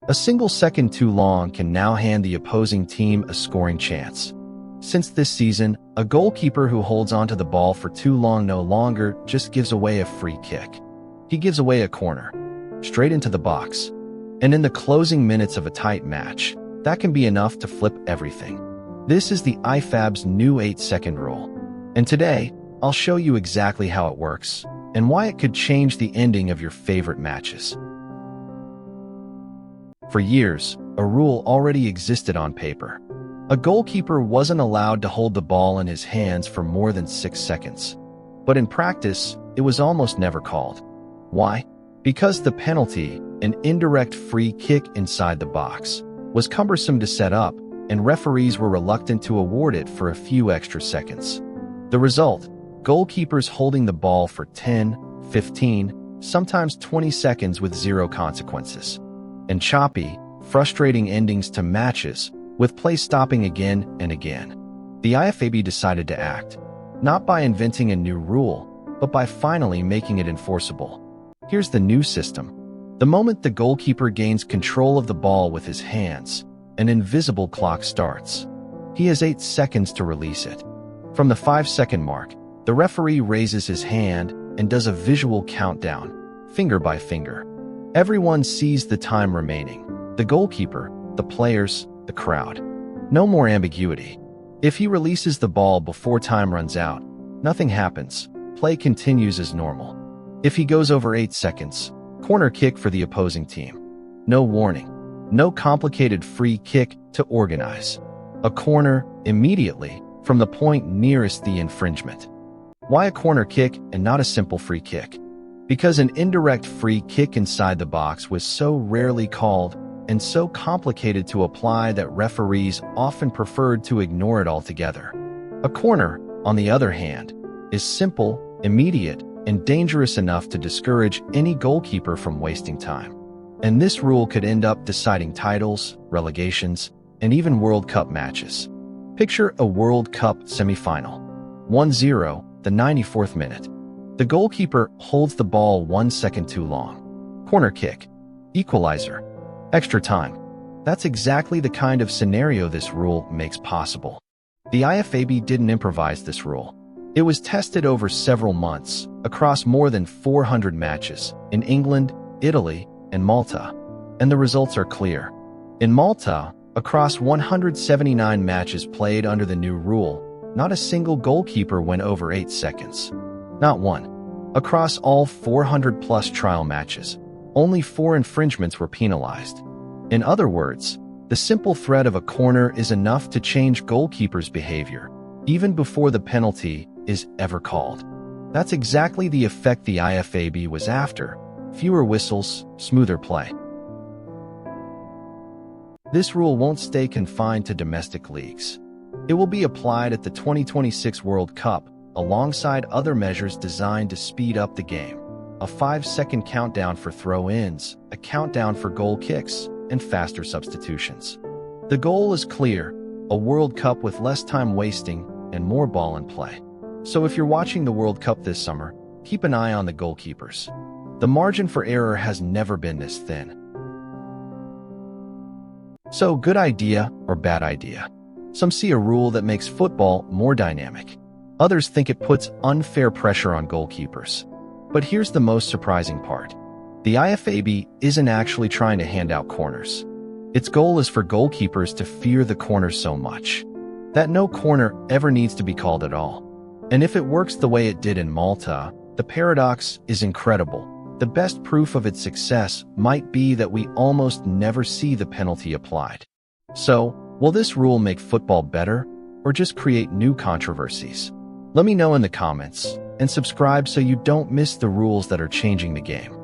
A single second too long can now hand the opposing team a scoring chance. Since this season, a goalkeeper who holds onto the ball for too long no longer just gives away a free kick. He gives away a corner, straight into the box. And in the closing minutes of a tight match, that can be enough to flip everything. This is the IFAB's new 8-second rule. And today, I'll show you exactly how it works and why it could change the ending of your favorite matches. For years, a rule already existed on paper. A goalkeeper wasn't allowed to hold the ball in his hands for more than 6 seconds. But in practice, it was almost never called. Why? Because the penalty, an indirect free kick inside the box, was cumbersome to set up, and referees were reluctant to award it for a few extra seconds. The result, goalkeepers holding the ball for 10, 15, sometimes 20 seconds with zero consequences. And choppy, frustrating endings to matches, with play stopping again and again. The IFAB decided to act, not by inventing a new rule, but by finally making it enforceable. Here's the new system. The moment the goalkeeper gains control of the ball with his hands, an invisible clock starts. He has 8 seconds to release it. From the 5-second mark, the referee raises his hand and does a visual countdown, finger by finger. Everyone sees the time remaining. The goalkeeper, the players, the crowd. No more ambiguity. If he releases the ball before time runs out, nothing happens. Play continues as normal. If he goes over 8 seconds, corner kick for the opposing team. No warning. No complicated free kick to organize. A corner immediately from the point nearest the infringement. Why a corner kick and not a simple free kick? Because an indirect free kick inside the box was so rarely called and so complicated to apply that referees often preferred to ignore it altogether. A corner, on the other hand, is simple, immediate, and dangerous enough to discourage any goalkeeper from wasting time. And this rule could end up deciding titles, relegations, and even World Cup matches. Picture a World Cup semifinal. 1-0, the 94th minute. The goalkeeper holds the ball 1 second too long. Corner kick. Equalizer. Extra time. That's exactly the kind of scenario this rule makes possible. The IFAB didn't improvise this rule. It was tested over several months, across more than 400 matches, in England, Italy, and Malta. And the results are clear. In Malta, across 179 matches played under the new rule, not a single goalkeeper went over 8 seconds. Not one. Across all 400-plus trial matches, only 4 infringements were penalized. In other words, the simple threat of a corner is enough to change goalkeepers' behavior, even before the penalty is ever called. That's exactly the effect the IFAB was after. Fewer whistles, smoother play. This rule won't stay confined to domestic leagues. It will be applied at the 2026 World Cup, alongside other measures designed to speed up the game. A 5-second countdown for throw-ins, a countdown for goal kicks, and faster substitutions. The goal is clear, a World Cup with less time wasting and more ball in play. So if you're watching the World Cup this summer, keep an eye on the goalkeepers. The margin for error has never been this thin. So, good idea or bad idea? Some see a rule that makes football more dynamic. Others think it puts unfair pressure on goalkeepers. But here's the most surprising part. The IFAB isn't actually trying to hand out corners. Its goal is for goalkeepers to fear the corner so much that no corner ever needs to be called at all. And if it works the way it did in Malta, the paradox is incredible. The best proof of its success might be that we almost never see the penalty applied. So, will this rule make football better, or just create new controversies? Let me know in the comments, and subscribe so you don't miss the rules that are changing the game.